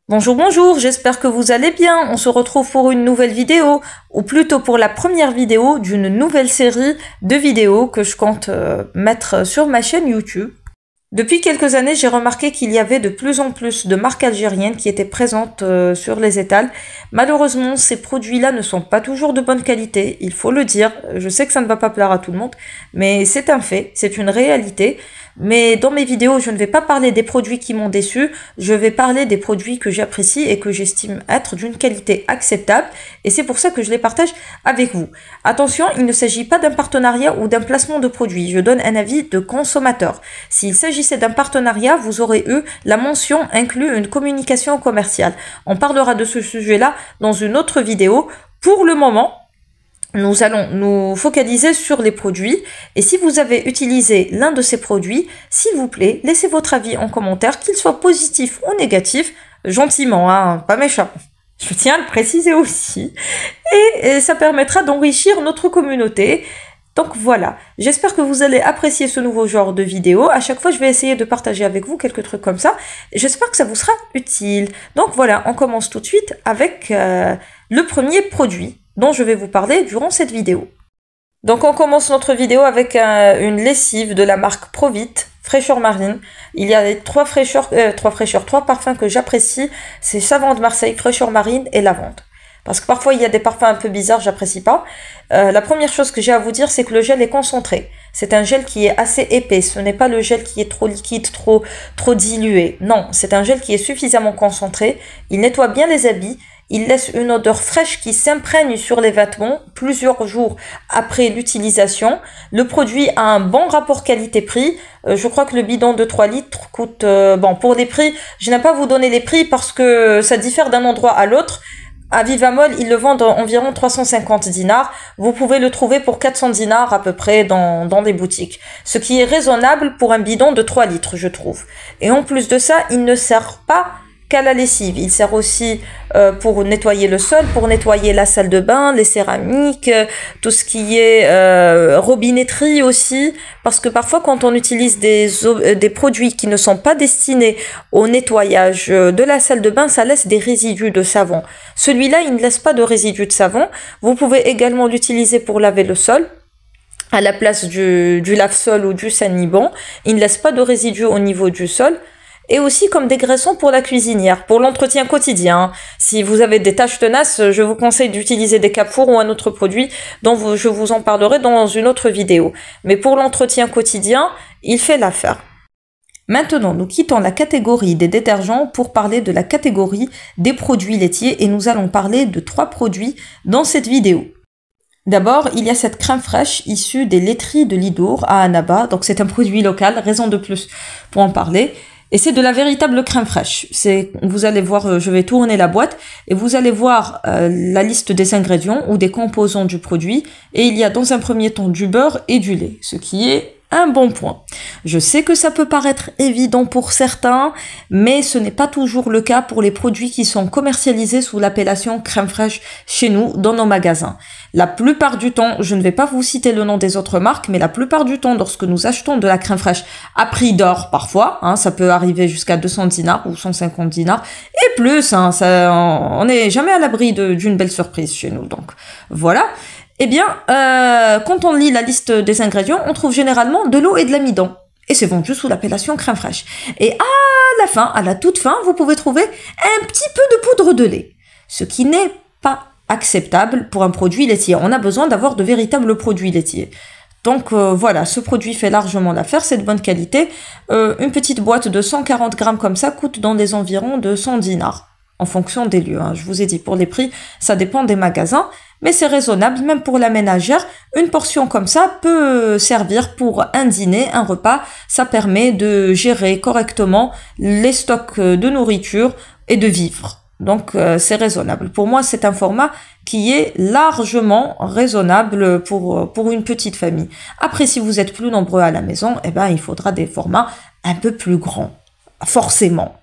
Bonjour, bonjour, j'espère que vous allez bien. On se retrouve pour une nouvelle vidéo, ou plutôt pour la première vidéo d'une nouvelle série de vidéos que je compte mettre sur ma chaîne YouTube. Depuis quelques années, j'ai remarqué qu'il y avait de plus en plus de marques algériennes qui étaient présentes sur les étals. Malheureusement, ces produits-là ne sont pas toujours de bonne qualité, il faut le dire. Je sais que ça ne va pas plaire à tout le monde, mais c'est un fait, c'est une réalité. Mais dans mes vidéos, je ne vais pas parler des produits qui m'ont déçu, je vais parler des produits que j'apprécie et que j'estime être d'une qualité acceptable, et c'est pour ça que je les partage avec vous. Attention, il ne s'agit pas d'un partenariat ou d'un placement de produits, je donne un avis de consommateur. S'il s'agissait d'un partenariat, vous aurez eu la mention inclut une communication commerciale. On parlera de ce sujet-là dans une autre vidéo. Pour le moment, nous allons nous focaliser sur les produits, et si vous avez utilisé l'un de ces produits, s'il vous plaît, laissez votre avis en commentaire, qu'il soit positif ou négatif, gentiment, hein, pas méchant. Je tiens à le préciser aussi, et ça permettra d'enrichir notre communauté. Donc voilà, j'espère que vous allez apprécier ce nouveau genre de vidéo. À chaque fois, je vais essayer de partager avec vous quelques trucs comme ça. J'espère que ça vous sera utile. Donc voilà, on commence tout de suite avec le premier produit dont je vais vous parler durant cette vidéo. Donc on commence notre vidéo avec une lessive de la marque Provit, fraîcheur marine. Il y a trois parfums que j'apprécie, c'est savon de Marseille, fraîcheur marine et lavande. Parce que parfois il y a des parfums un peu bizarres, j'apprécie pas. La première chose que j'ai à vous dire, c'est que le gel est concentré. C'est un gel qui est assez épais, ce n'est pas le gel qui est trop liquide, trop dilué. Non, c'est un gel qui est suffisamment concentré, il nettoie bien les habits, il laisse une odeur fraîche qui s'imprègne sur les vêtements plusieurs jours après l'utilisation. Le produit a un bon rapport qualité-prix. Je crois que le bidon de 3 litres coûte... bon, pour les prix, je n'aime pas vous donner les prix parce que ça diffère d'un endroit à l'autre. À Vivamol, ils le vendent environ 350 dinars. Vous pouvez le trouver pour 400 dinars à peu près dans des boutiques. Ce qui est raisonnable pour un bidon de 3 litres, je trouve. Et en plus de ça, il ne sert pas qu'à la lessive. Il sert aussi pour nettoyer le sol, pour nettoyer la salle de bain, les céramiques, tout ce qui est robinetterie aussi. Parce que parfois, quand on utilise des produits qui ne sont pas destinés au nettoyage de la salle de bain, ça laisse des résidus de savon. Celui-là, il ne laisse pas de résidus de savon. Vous pouvez également l'utiliser pour laver le sol à la place du lave-sol ou du Sanibon. Il ne laisse pas de résidus au niveau du sol. Et aussi comme dégraissant pour la cuisinière, pour l'entretien quotidien. Si vous avez des taches tenaces, je vous conseille d'utiliser des Cap-Four ou un autre produit dont je vous en parlerai dans une autre vidéo. Mais pour l'entretien quotidien, il fait l'affaire. Maintenant, nous quittons la catégorie des détergents pour parler de la catégorie des produits laitiers, et nous allons parler de 3 produits dans cette vidéo. D'abord, il y a cette crème fraîche issue des laiteries de Lidour à Annaba. Donc c'est un produit local, raison de plus pour en parler. Et c'est de la véritable crème fraîche. Vous allez voir, je vais tourner la boîte et vous allez voir la liste des ingrédients ou des composants du produit. Et il y a dans un premier temps du beurre et du lait, ce qui est un bon point. Je sais que ça peut paraître évident pour certains, mais ce n'est pas toujours le cas pour les produits qui sont commercialisés sous l'appellation crème fraîche chez nous, dans nos magasins. La plupart du temps, je ne vais pas vous citer le nom des autres marques, mais la plupart du temps, lorsque nous achetons de la crème fraîche à prix d'or parfois, hein, ça peut arriver jusqu'à 200 dinars ou 150 dinars, et plus, hein, on n'est jamais à l'abri d'une belle surprise chez nous, donc voilà. Eh bien, quand on lit la liste des ingrédients, on trouve généralement de l'eau et de l'amidon. Et c'est vendu sous l'appellation crème fraîche. Et à la toute fin, vous pouvez trouver un petit peu de poudre de lait. Ce qui n'est pas acceptable pour un produit laitier. On a besoin d'avoir de véritables produits laitiers. Donc voilà, ce produit fait largement l'affaire, c'est de bonne qualité. Une petite boîte de 140 grammes comme ça coûte dans les environs de 100 dinars. En fonction des lieux, hein. Je vous ai dit, pour les prix, ça dépend des magasins, mais c'est raisonnable, même pour la ménagère. Une portion comme ça peut servir pour un dîner, un repas. Ça permet de gérer correctement les stocks de nourriture et de vivres. Donc c'est raisonnable. Pour moi, c'est un format qui est largement raisonnable pour une petite famille. Après, si vous êtes plus nombreux à la maison, eh ben, il faudra des formats un peu plus grands, forcément.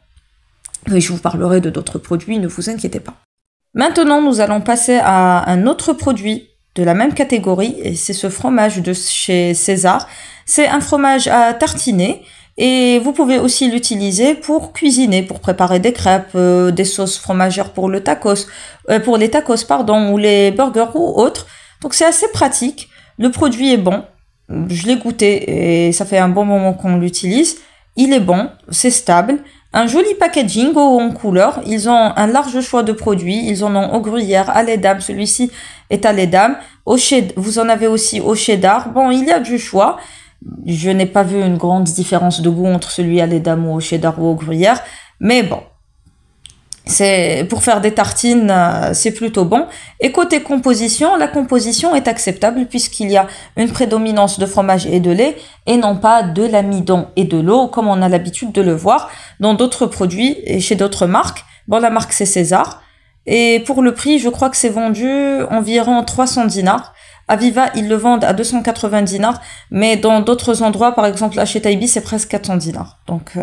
Et je vous parlerai de d'autres produits, ne vous inquiétez pas. Maintenant, nous allons passer à un autre produit de la même catégorie, et c'est ce fromage de chez César. C'est un fromage à tartiner, Et vous pouvez aussi l'utiliser pour cuisiner, pour préparer des crêpes, des sauces fromagères pour les tacos, pardon, ou les burgers ou autres. Donc c'est assez pratique. Le produit est bon. Je l'ai goûté et ça fait un bon moment qu'on l'utilise. Il est bon, c'est stable. Un joli packaging en couleur. Ils ont un large choix de produits. Ils en ont au gruyère, à lait d'âme. Celui-ci est à lait d'âme. Vous en avez aussi au cheddar. Bon, il y a du choix. Je n'ai pas vu une grande différence de goût entre celui à lait d'âme ou au cheddar ou au gruyère. Mais bon, c'est pour faire des tartines, c'est plutôt bon. Et côté composition, la composition est acceptable puisqu'il y a une prédominance de fromage et de lait et non pas de l'amidon et de l'eau comme on a l'habitude de le voir dans d'autres produits et chez d'autres marques. Bon, la marque c'est César. Et pour le prix, je crois que c'est vendu environ 300 dinars. À Viva, ils le vendent à 280 dinars, mais dans d'autres endroits, par exemple là chez Taibi, c'est presque 400 dinars. Donc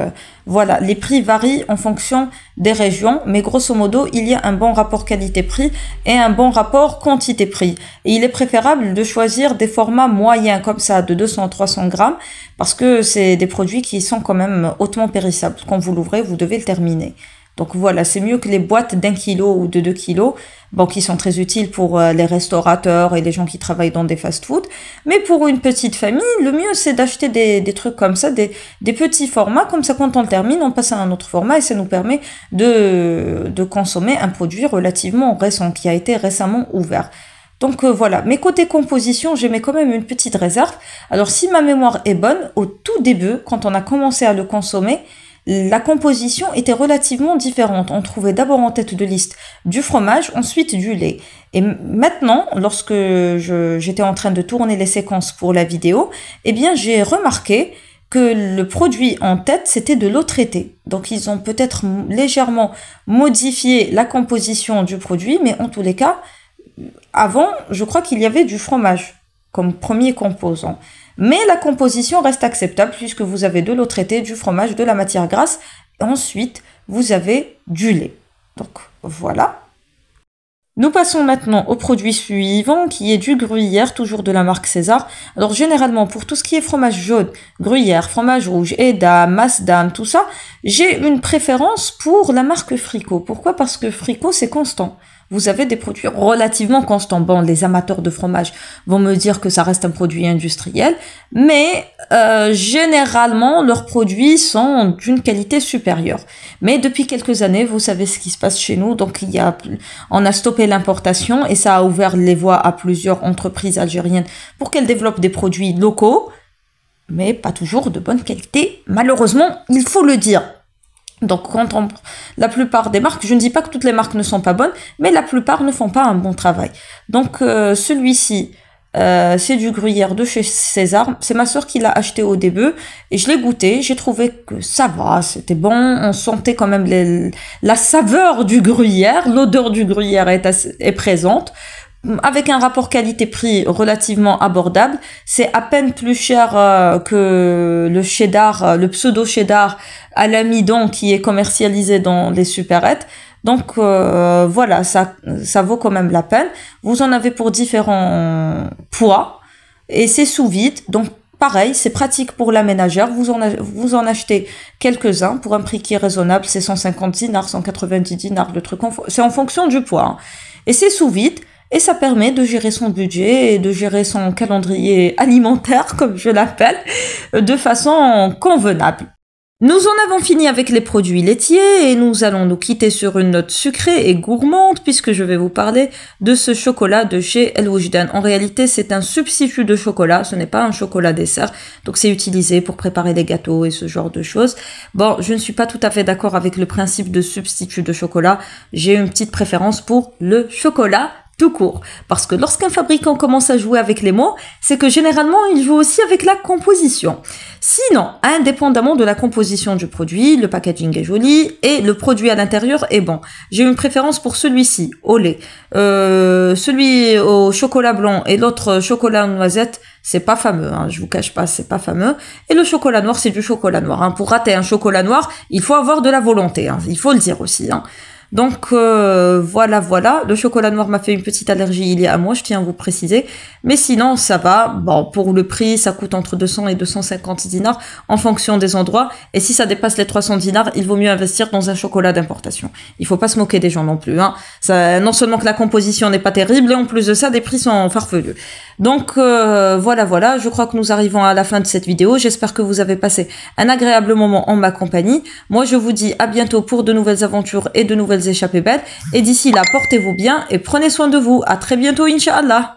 voilà, les prix varient en fonction des régions, mais grosso modo, il y a un bon rapport qualité-prix et un bon rapport quantité-prix. Et il est préférable de choisir des formats moyens comme ça, de 200-300 grammes, parce que c'est des produits qui sont quand même hautement périssables. Quand vous l'ouvrez, vous devez le terminer. Donc voilà, c'est mieux que les boîtes d'1 kilo ou de 2 kilos, bon, qui sont très utiles pour les restaurateurs et les gens qui travaillent dans des fast-food. Mais pour une petite famille, le mieux c'est d'acheter des trucs comme ça, des petits formats, comme ça quand on le termine, on passe à un autre format et ça nous permet de consommer un produit relativement récent, qui a été récemment ouvert. Donc voilà, mais côté composition, j'aimais quand même une petite réserve. Alors si ma mémoire est bonne, au tout début, quand on a commencé à le consommer, la composition était relativement différente. On trouvait d'abord en tête de liste du fromage, ensuite du lait. Et maintenant, lorsque j'étais en train de tourner les séquences pour la vidéo, eh bien j'ai remarqué que le produit en tête, c'était de l'eau traitée. Donc ils ont peut-être légèrement modifié la composition du produit, mais en tous les cas, avant, je crois qu'il y avait du fromage comme premier composant. Mais la composition reste acceptable puisque vous avez de l'eau traitée, du fromage, de la matière grasse. Et ensuite, vous avez du lait. Donc, voilà. Nous passons maintenant au produit suivant qui est du gruyère, toujours de la marque César. Alors, généralement, pour tout ce qui est fromage jaune, gruyère, fromage rouge, edam, masdam, tout ça, j'ai une préférence pour la marque Frico. Pourquoi? Parce que Frico, c'est constant. Vous avez des produits relativement constants. Bon, les amateurs de fromage vont me dire que ça reste un produit industriel, mais généralement, leurs produits sont d'une qualité supérieure. Mais depuis quelques années, vous savez ce qui se passe chez nous, donc on a stoppé l'importation et ça a ouvert les voies à plusieurs entreprises algériennes pour qu'elles développent des produits locaux, mais pas toujours de bonne qualité. Malheureusement, il faut le dire. Donc, la plupart des marques, je ne dis pas que toutes les marques ne sont pas bonnes, mais la plupart ne font pas un bon travail. Donc, celui-ci, c'est du gruyère de chez César. C'est ma soeur qui l'a acheté au début et je l'ai goûté. J'ai trouvé que ça va, c'était bon. On sentait quand même la saveur du gruyère. L'odeur du gruyère est présente. Avec un rapport qualité-prix relativement abordable, c'est à peine plus cher que le cheddar, le pseudo-cheddar à l'amidon qui est commercialisé dans les supérettes. Donc voilà, ça vaut quand même la peine. Vous en avez pour différents poids et c'est sous vide. Donc pareil, c'est pratique pour la ménagère. Vous en achetez quelques-uns pour un prix qui est raisonnable. C'est 150 dinars, 190 dinars, le truc. C'est en fonction du poids. Hein. Et c'est sous vide. Et ça permet de gérer son budget et de gérer son calendrier alimentaire, comme je l'appelle, de façon convenable. Nous en avons fini avec les produits laitiers et nous allons nous quitter sur une note sucrée et gourmande puisque je vais vous parler de ce chocolat de chez El Oujdan. En réalité, c'est un substitut de chocolat, ce n'est pas un chocolat dessert, donc c'est utilisé pour préparer des gâteaux et ce genre de choses. Bon, je ne suis pas tout à fait d'accord avec le principe de substitut de chocolat, j'ai une petite préférence pour le chocolat tout court. Parce que lorsqu'un fabricant commence à jouer avec les mots, c'est que généralement, il joue aussi avec la composition. Sinon, indépendamment de la composition du produit, le packaging est joli et le produit à l'intérieur est bon. J'ai une préférence pour celui-ci, au lait. Celui au chocolat blanc et l'autre chocolat noisette, c'est pas fameux, hein, je vous cache pas, c'est pas fameux. Et le chocolat noir, c'est du chocolat noir. Hein. Pour rater un chocolat noir, il faut avoir de la volonté, hein, il faut le dire aussi. Hein. Donc voilà, le chocolat noir m'a fait une petite allergie il y a un mois, je tiens à vous préciser, mais sinon ça va. Bon, pour le prix, ça coûte entre 200 et 250 dinars en fonction des endroits, et si ça dépasse les 300 dinars, il vaut mieux investir dans un chocolat d'importation. Il faut pas se moquer des gens non plus, hein. Ça, non seulement que la composition n'est pas terrible, et en plus de ça, des prix sont farfelus. Donc voilà, je crois que nous arrivons à la fin de cette vidéo. J'espère que vous avez passé un agréable moment en ma compagnie. Moi, je vous dis à bientôt pour de nouvelles aventures et de nouvelles échappées belles. Et d'ici là, portez-vous bien et prenez soin de vous. À très bientôt, Inch'Allah.